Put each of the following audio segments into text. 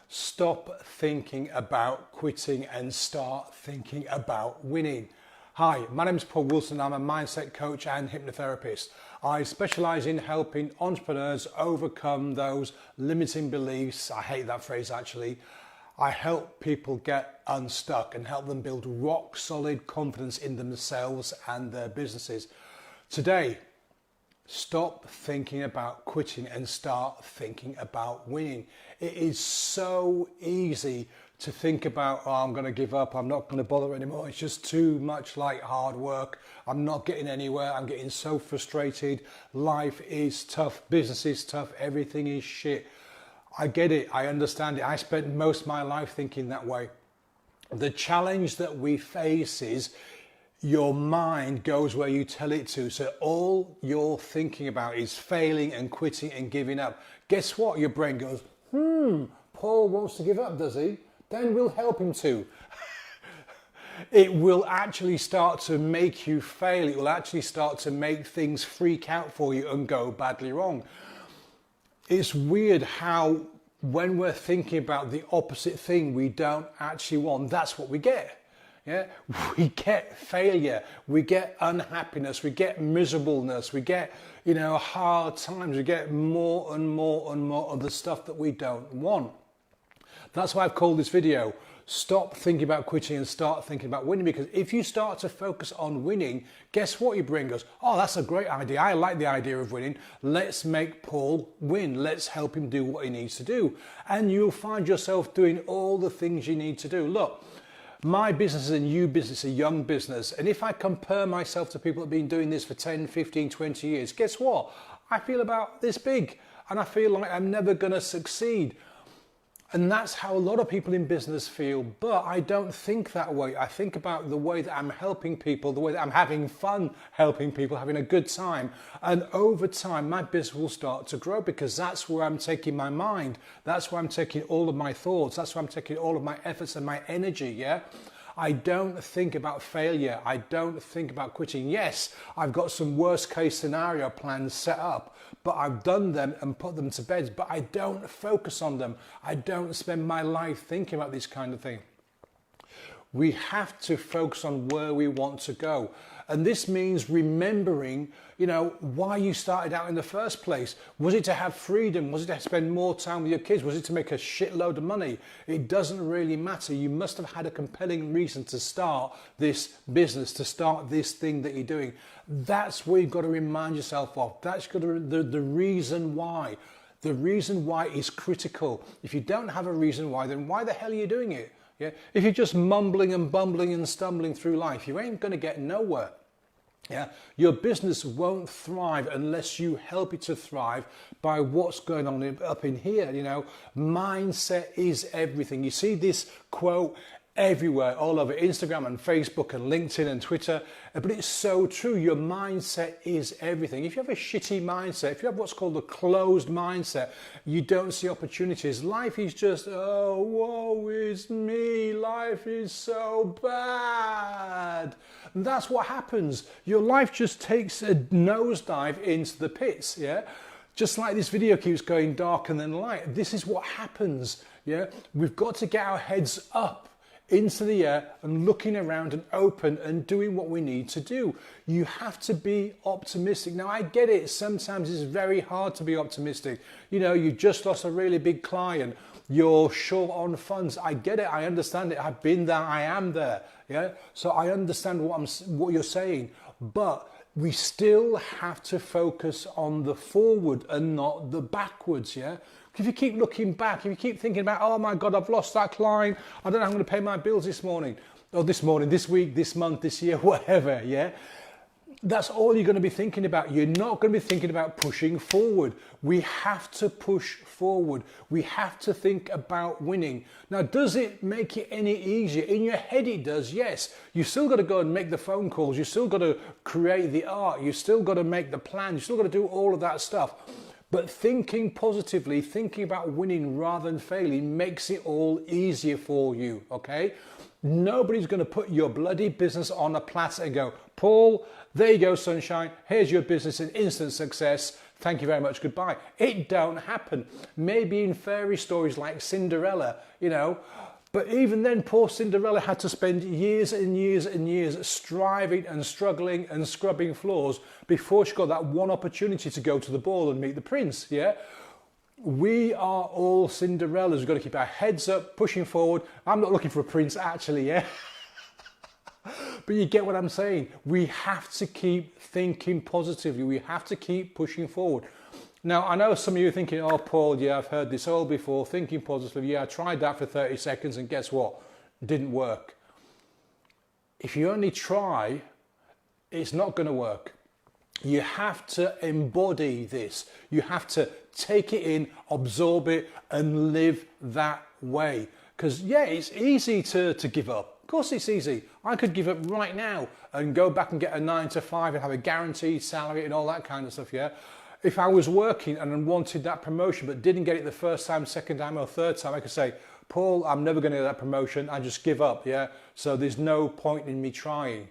Stop thinking about quitting and start thinking about winning. Hi, my name is Paul Wilson. I'm a mindset coach and hypnotherapist. I specialize in helping entrepreneurs overcome those limiting beliefs. I hate that phrase actually. I help people get unstuck and help them build rock solid confidence in themselves and their businesses. Today, stop thinking about quitting and start thinking about winning. It is so easy to think about, oh, I'm going to give up, I'm not going to bother anymore. It's just too much like hard work. I'm not getting anywhere. I'm getting so frustrated. Life is tough. Business is tough. Everything is shit. I get it. I understand it. I spent most of my life thinking that way. The challenge that we face is your mind goes where you tell it to. So all you're thinking about is failing and quitting and giving up. Guess what? Your brain goes, Paul wants to give up, does he? Then we'll help him to. It will actually start to make you fail. It will actually start to make things freak out for you and go badly wrong. It's weird how when we're thinking about the opposite thing we don't actually want, that's what we get. Yeah, we get failure, we get unhappiness, we get miserableness, we get, hard times, we get more and more and more of the stuff that we don't want. That's why I've called this video, Stop Thinking About Quitting and Start Thinking About Winning, because if you start to focus on winning, guess what your brain goes, oh, that's a great idea. I like the idea of winning. Let's make Paul win. Let's help him do what he needs to do. And you'll find yourself doing all the things you need to do. Look, my business is a new business, a young business. And if I compare myself to people that have been doing this for 10, 15, 20 years, guess what? I feel about this big and I feel like I'm never going to succeed. And that's how a lot of people in business feel. But I don't think that way. I think about the way that I'm helping people, the way that I'm having fun helping people, having a good time. And over time, my business will start to grow because that's where I'm taking my mind. That's where I'm taking all of my thoughts. That's where I'm taking all of my efforts and my energy, yeah? I don't think about failure. I don't think about quitting. Yes, I've got some worst case scenario plans set up, but I've done them and put them to bed, but I don't focus on them. I don't spend my life thinking about this kind of thing. We have to focus on where we want to go. And this means remembering, why you started out in the first place. Was it to have freedom? Was it to spend more time with your kids? Was it to make a shitload of money? It doesn't really matter. You must have had a compelling reason to start this business, to start this thing that you're doing. That's what you've got to remind yourself of. That's got to, the reason why. The reason why is critical. If you don't have a reason why, then why the hell are you doing it? Yeah? If you're just mumbling and bumbling and stumbling through life, you ain't going to get nowhere. Yeah? Your business won't thrive unless you help it to thrive by what's going on up in here. Mindset is everything. You see this quote everywhere, all over Instagram and Facebook and LinkedIn and Twitter, but it's so true. Your mindset is everything. If you have a shitty mindset, if you have what's called a closed mindset, you don't see opportunities. Life is just, oh, woe is me. Life is so bad. And that's what happens. Your life just takes a nosedive into the pits, yeah? Just like this video keeps going dark and then light. This is what happens, yeah? We've got to get our heads up into the air and looking around and open and doing what we need to do. You have to be optimistic. Now, I get it. Sometimes it's very hard to be optimistic. You just lost a really big client. You're short on funds. I get it. I understand it. I've been there. I am there. Yeah. So I understand what you're saying, but we still have to focus on the forward and not the backwards. Yeah. If you keep looking back, if you keep thinking about, oh my God, I've lost that client, I don't know how I'm going to pay my bills this morning, or this week, this month, this year, whatever, yeah? That's all you're going to be thinking about. You're not going to be thinking about pushing forward. We have to push forward. We have to think about winning. Now, does it make it any easier? In your head it does, yes. You've still got to go and make the phone calls. You've still got to create the art. You've still got to make the plan. You've still got to do all of that stuff. But thinking positively, thinking about winning rather than failing makes it all easier for you, okay? Nobody's going to put your bloody business on a platter and go, Paul, there you go, sunshine. Here's your business, an instant success. thank you very much, goodbye. It don't happen. Maybe in fairy stories like Cinderella, you know, but even then, poor Cinderella had to spend years and years and years striving and struggling and scrubbing floors before she got that one opportunity to go to the ball and meet the prince, yeah? We are all Cinderellas. We've got to keep our heads up, pushing forward. I'm not looking for a prince, actually, yeah? But you get what I'm saying. We have to keep thinking positively. We have to keep pushing forward. Now, I know some of you are thinking, oh, Paul, yeah, I've heard this all before, thinking positively. Yeah, I tried that for 30 seconds and guess what? It didn't work. If you only try, it's not going to work. You have to embody this. You have to take it in, absorb it, and live that way. Because, yeah, it's easy to give up. Of course it's easy. I could give up right now and go back and get a 9 to 5 and have a guaranteed salary and all that kind of stuff, yeah? If I was working and wanted that promotion but didn't get it the first time, second time or third time, I could say, Paul, I'm never going to get that promotion. I just give up, yeah? So there's no point in me trying.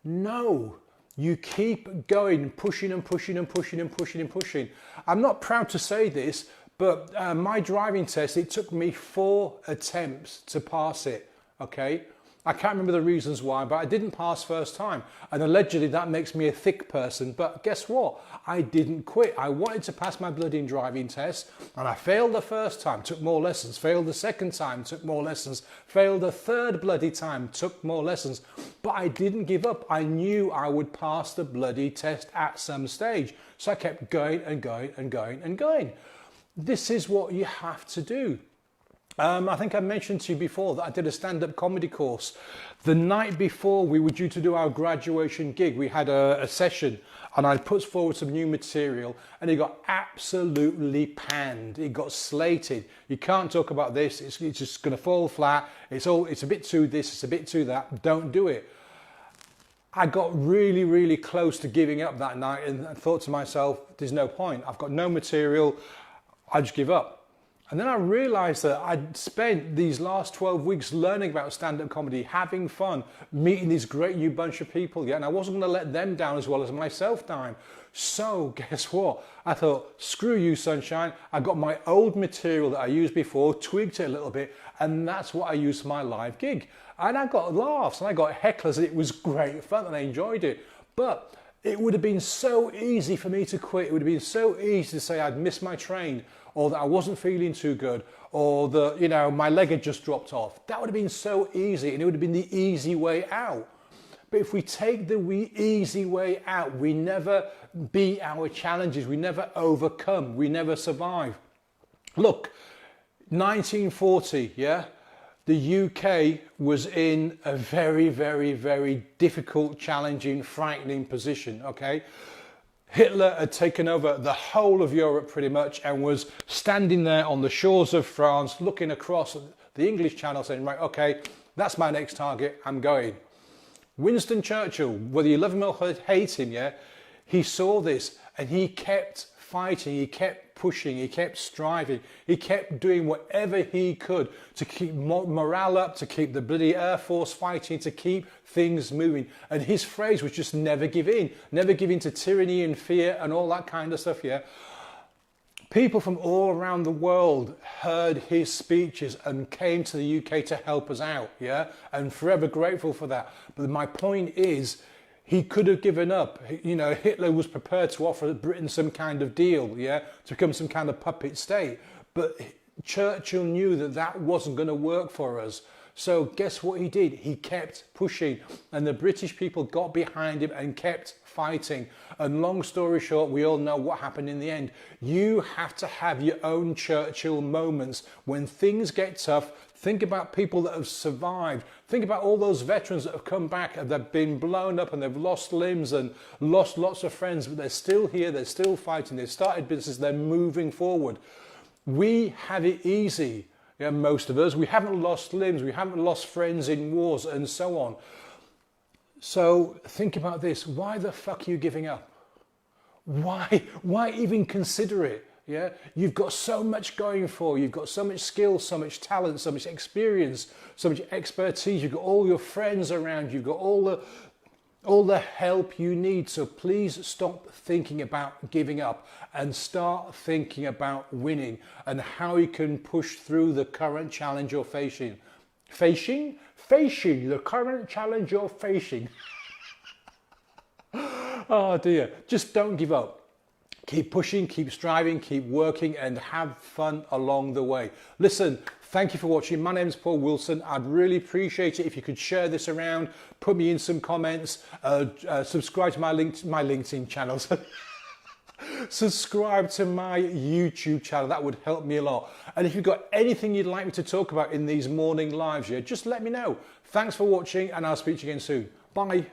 No. You keep going, pushing and pushing and pushing and pushing and pushing. I'm not proud to say this, but my driving test, it took me 4 attempts to pass it, okay? I can't remember the reasons why, but I didn't pass first time. And allegedly that makes me a thick person. But guess what? I didn't quit. I wanted to pass my bloody driving test and I failed the first time, took more lessons. Failed the second time, took more lessons. Failed the third bloody time, took more lessons. But I didn't give up. I knew I would pass the bloody test at some stage. So I kept going and going and going and going. This is what you have to do. I think I mentioned to you before that I did a stand-up comedy course. The night before we were due to do our graduation gig, we had a session and I put forward some new material and it got absolutely panned. It got slated. You can't talk about this. It's just going to fall flat. It's a bit too this, it's a bit too that. Don't do it. I got really, really close to giving up that night and I thought to myself, there's no point. I've got no material. I just give up. And then I realised that I'd spent these last 12 weeks learning about stand-up comedy, having fun, meeting this great new bunch of people, yeah, and I wasn't going to let them down as well as myself down. So guess what? I thought, screw you, sunshine. I got my old material that I used before, tweaked it a little bit, and that's what I used for my live gig. And I got laughs and I got hecklers and it was great fun and I enjoyed it. But it would have been so easy for me to quit. It would have been so easy to say I'd missed my train, or that I wasn't feeling too good, or that, you know, my leg had just dropped off. That would have been so easy and it would have been the easy way out. But if we take the easy way out, we never beat our challenges, we never overcome, we never survive. Look, 1940, yeah? The UK was in a very, very, very difficult, challenging, frightening position, okay? Hitler had taken over the whole of Europe pretty much and was standing there on the shores of France, looking across the English Channel saying, right, okay, that's my next target, I'm going. Winston Churchill, whether you love him or hate him, yeah, he saw this and he kept fighting, he kept pushing, he kept striving, he kept doing whatever he could to keep morale up, to keep the bloody Air Force fighting, to keep things moving. And his phrase was just never give in to tyranny and fear and all that kind of stuff, yeah. People from all around the world heard his speeches and came to the UK to help us out, yeah, and forever grateful for that. But my point is, he could have given up. You know, Hitler was prepared to offer Britain some kind of deal, yeah, to become some kind of puppet state. But Churchill knew that that wasn't going to work for us. So guess what he did? He kept pushing and the British people got behind him and kept fighting. And long story short, we all know what happened in the end. You have to have your own Churchill moments. When things get tough, think about people that have survived. Think about all those veterans that have come back and they've been blown up and they've lost limbs and lost lots of friends, but they're still here, they're still fighting, they've started businesses, they're moving forward. We have it easy. Yeah, most of us, we haven't lost limbs, we haven't lost friends in wars and so on. So think about this. Why the fuck are you giving up? Why even consider it? Yeah, you've got so much going for you. You've got so much skill, so much talent, so much experience, so much expertise. You've got all your friends around you. You've got all all the help you need. So please stop thinking about giving up and start thinking about winning and how you can push through the current challenge you're facing. Facing the current challenge you're facing. Oh dear, just don't give up. Keep pushing, keep striving, keep working, and have fun along the way. Listen, thank you for watching. My name is Paul Wilson. I'd really appreciate it if you could share this around, put me in some comments, subscribe to my LinkedIn channels. Subscribe to my YouTube channel. That would help me a lot. And if you've got anything you'd like me to talk about in these morning lives, just let me know. Thanks for watching, and I'll speak to you again soon. Bye.